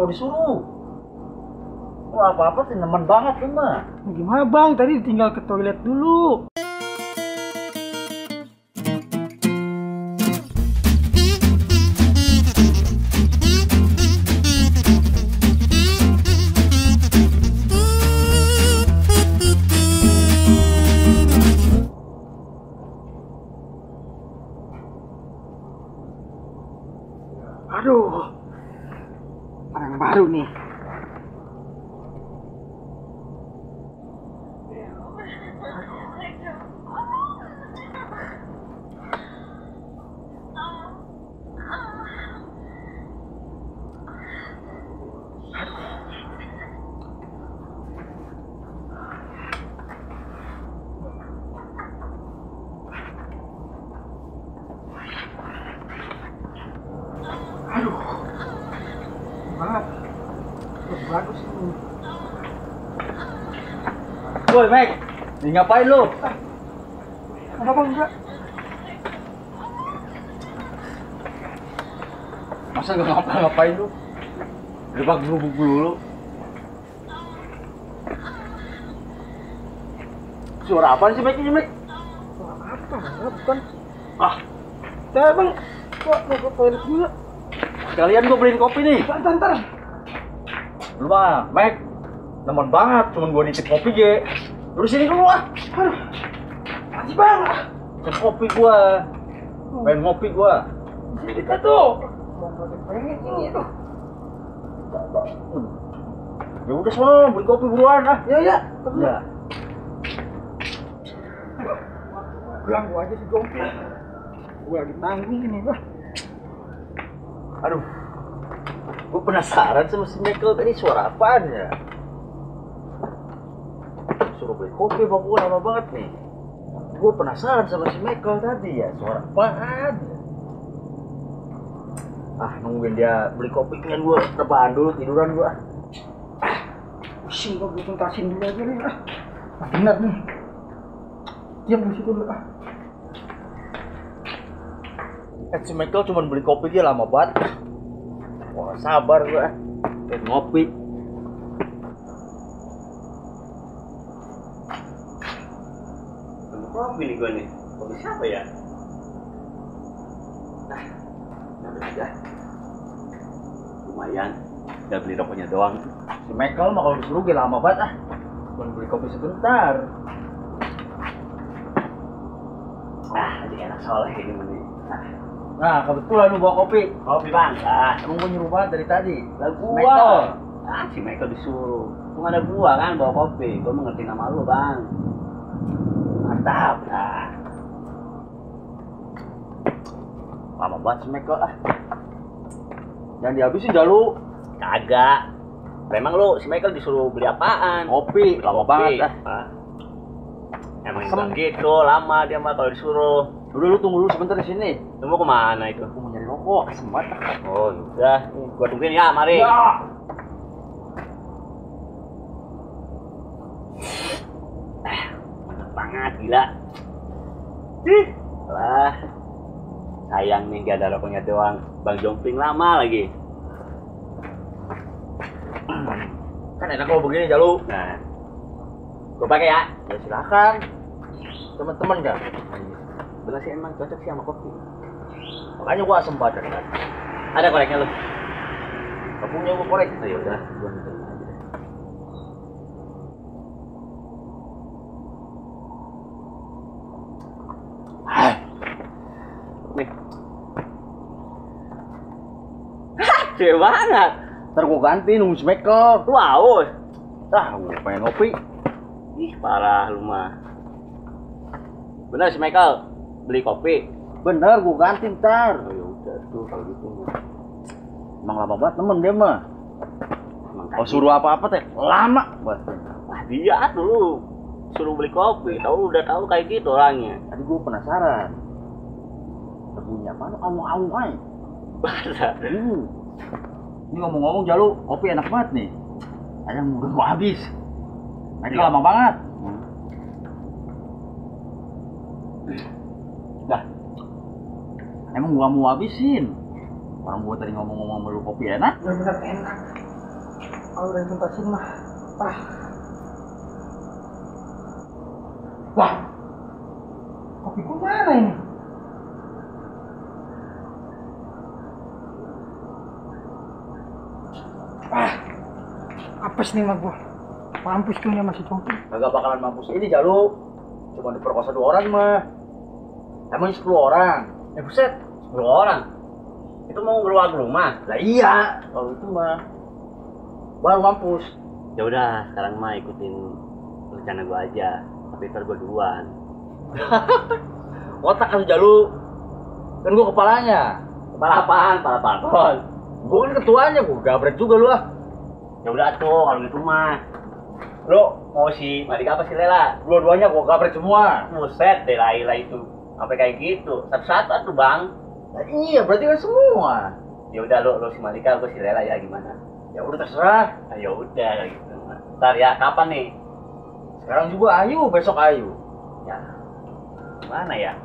disuruh. Wah, apa-apa sih nemen banget lu mah. Gimana bang? Tadi tinggal ke toilet dulu. Aduh, orang baru nih. Aduh, banget. Bagus ini. Woi, Mek. Nih ngapain lu? Kenapa enggak? Masa nggak ngapa-ngapain lu? Gebak gerubuk dulu. Suara apaan sih, Mek? Ini, Mek? Apa? Enggak, bukan. Ah, Saya bang, kok mau ke toilet dulu? sekalian gua beliin kopi nih. Ntar. Lu mah, Mek. Nemen banget, cuman gua nitip kopi ge. Lu sini dulu ah. Aduh, masih bang. Pesen kopi gua. Pengen ngopi gua. Sini kita tuh. Mau pengen ini tuh. Ya udah sono beli kopi buruan ah. Ya. Ya. Ganggu aja si Gompi. Gue lagi tanggung ini lah. Aduh. Gua penasaran sama si Michael tadi suara apaan ya? Suruh beli kopi bang, gua lama banget nih. Gua penasaran sama si Michael tadi ya, suara apaan? Ah, nungguin dia beli kopi kan gua rebahan dulu, tiduran gua. Pusing gue bikin kasin dulu aja nih. Bener nih. Diam di situ dulu ah. Si Michael cuma beli kopi dia lama banget. Wah, sabar gua. Ngopi. Kopi nih gue nih. Kopi siapa ya? Nah, ambil aja. Lumayan. Udah beli rokoknya doang. Si Michael mah kalau disuruh dia lama banget ah. Cuma beli kopi sebentar. Jadi enak soalnya ini nih. Nah, kebetulan lu bawa kopi. Kopi bang. Emang gua nyuruh banget dari tadi. Lah gua. Michael. Si Michael disuruh. Cuma ada gua kan bawa kopi. Gua mengerti nama lu bang. Mantap. Lama banget si Michael ah. Jangan dihabisin dah lu. Kagak. Memang lu si Michael disuruh beli apaan? Kopi, lama banget ah. Emang bilang gitu, lama dia mah kalau disuruh. Udah lu tunggu dulu sebentar di sini. Lu mau kemana itu? Aku mau nyari rokok, asem banget. Oh, udah. Gua tungguin ya, mari. Ya. Mantap banget, gila. Lah. Sayang nih gak ada rokoknya doang. Bang Jomping lama lagi. Kan enak kalau begini Jalu. Nah. Gua pakai ya. Ya silakan. Teman-teman kan. Bener sih emang cocok sih sama kopi. Makanya gua asem banget kan. Ada koreknya lu? Gak punya gua korek. Ayo udah, gua minta aja deh. Nih. Cewek banget. Ntar gua ganti nunggu si Michael. Lu haus. Gua pengen ngopi. Ih, parah lu mah. Bener si Michael beli kopi. Bener, gua ganti ntar. Oh ya udah tuh kalau gitu. Emang lama banget temen dia mah. Emang Kalau suruh apa-apa teh lama banget. wah dia dulu suruh beli kopi, udah tahu kayak gitu orangnya. Tadi gua penasaran. Lagunya mana? Awang-awang aja. Masa? Ini ngomong-ngomong Jalu, kopi enak banget nih. Ayam udah mau habis. Mereka lama banget. Dah. Emang gua mau habisin. Orang gua tadi ngomong-ngomong sama lu kopi enak. Bener-bener enak. Kalau udah dituntasin mah. Wah, kopiku mana ini? Apes nih mah gua. Mampus tuh nya masih compi. Kagak bakalan mampus ini Jalu. Cuma diperkosa 2 orang mah. Emang 10 orang. Buset, 10 orang. Itu mau keluar rumah. Lah iya, kalau itu mah baru mampus. Ya udah, sekarang mah ikutin rencana gua aja. Tapi ntar gua duluan. Otak kan Jalu. Kan gua kepalanya. Kepala apaan? Kepala parpol. Gua kan ketuanya, gua gabret juga lu ah. Ya udah tuh, kalau gitu mah. Lo mau si Madika apa si Lela? Dua-duanya gua gabret semua. Buset deh Laila itu. Sampai kayak gitu. Satu-satu tuh, Bang. Nah, iya, berarti kan semua. Ya udah lo si Madika, gua si Lela ya gimana? Ya udah terserah. Ah, ya udah gitu. Ntar ya kapan nih? Sekarang juga ayo, besok ayo. Ya. Mana ya?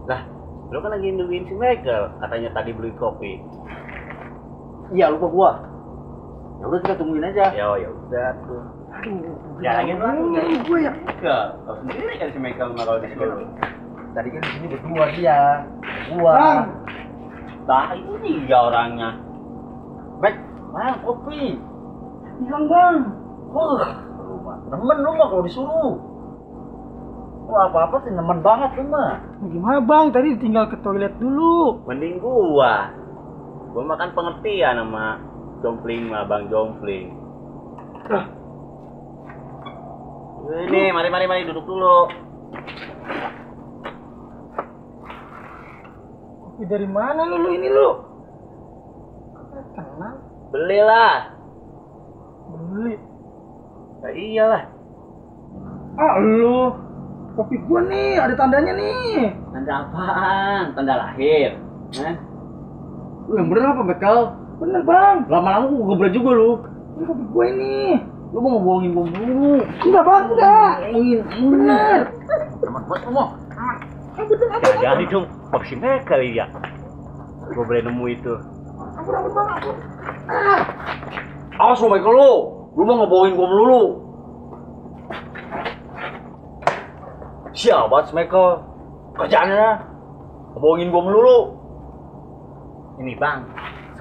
Lah, lo kan lagi nungguin si Michael, katanya tadi beli kopi. Iya, lupa gua. Ya udah kita tungguin aja. Ya udah tuh. Aduh, Ya lagi Bang. gue ya. Enggak, lo sendiri kan si Michael naruh di situ. Tadi kan di sini berdua dia. Gua. Bang. Nah, itu dia orangnya. Baik, mana kopi? Hilang bang. Rumah. Temen lu mah kalau disuruh. Wah, apa-apa sih nemen banget lu mah. Gimana bang? Tadi tinggal ke toilet dulu. Mending gua makan pengertian sama Jompling mah Bang Jompling. Ini, mari duduk dulu. Kopi dari mana lu ini lu? Kenal? Belilah. Beli. Ya iyalah. Lu. Kopi gua nih, ada tandanya nih. Tanda apaan? Tanda lahir. Lu yang bener apa, Bekal? Bener bang. Lama-lama gua gebret juga lu. Ini kopi gua ini. Lu mau ngebohongin gua dulu. Enggak bang, enggak. Ngomongin. Bener. Teman buat lu mau. Jangan dong, kopi mereka kali ya. Gua boleh nemu itu. Ampun bang, ampun. Awas lu, Bekal lu. Lu mau ngebohongin gua melulu. Siapa banget Michael? Kerjaannya ngebohongin gua melulu. Ini Bang,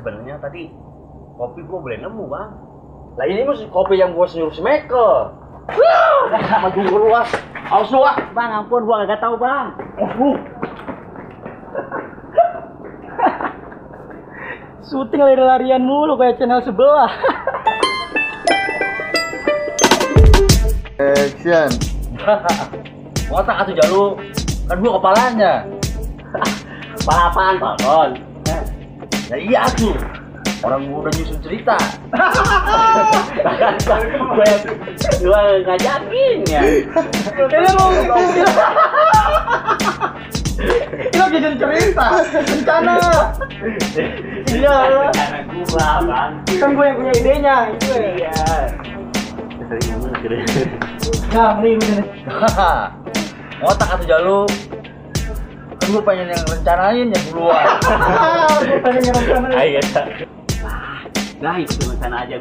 sebenarnya tadi kopi gua boleh nemu Bang. Lah ini mah kopi yang gua nyuruh si Michael. Udah maju gua luas. Awas lu ah. Bang, ampun gua kagak tahu Bang. Lu. Syuting lari-larian mulu kayak channel sebelah. Action. Otak atuh Jalu. Kan gua kepalanya. Kepala apaan, Pak? Ya iya tuh. Orang gua udah nyusun cerita. Gua ngajakin ya. Ini lu. Ini lagi jadi cerita. Rencana. Iya. Rencana gua, Bang. Kan gue yang punya idenya. Itu ya. Iya. Sering ngomong akhirnya. Nah, mending ini. Otak atuh Jalu. Kan gua pengen yang rencanain yang duluan. Bukan yang rencana. Ayo, dah ikut rencana aja.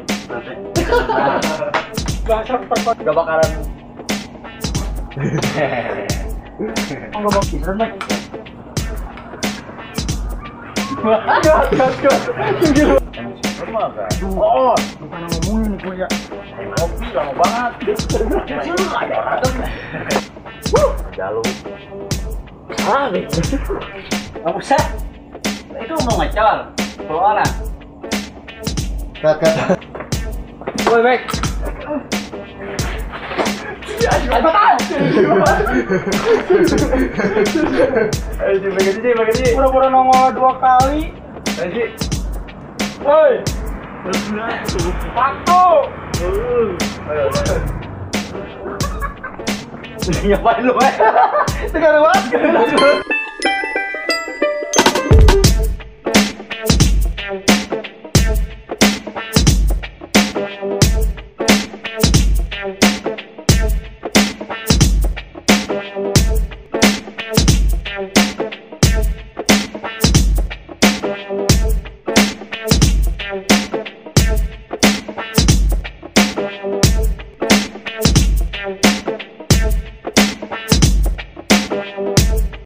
Bahasa perkot. Gak bakalan. Enggak mau Bisa Mike. Emang kan? Oh, bukan ngomongin nih gue ya. kopi lama banget. Jalu. Ah, kamu set. Itu mau ngecol. 10 orang. Kakak. Woi, Mek. Apa tahu? Ayo, bagi. Pura-pura nongol 2 kali. Ayo, Woi. Waktu. ngapain lu, Mek? Sekarang banget. Bye.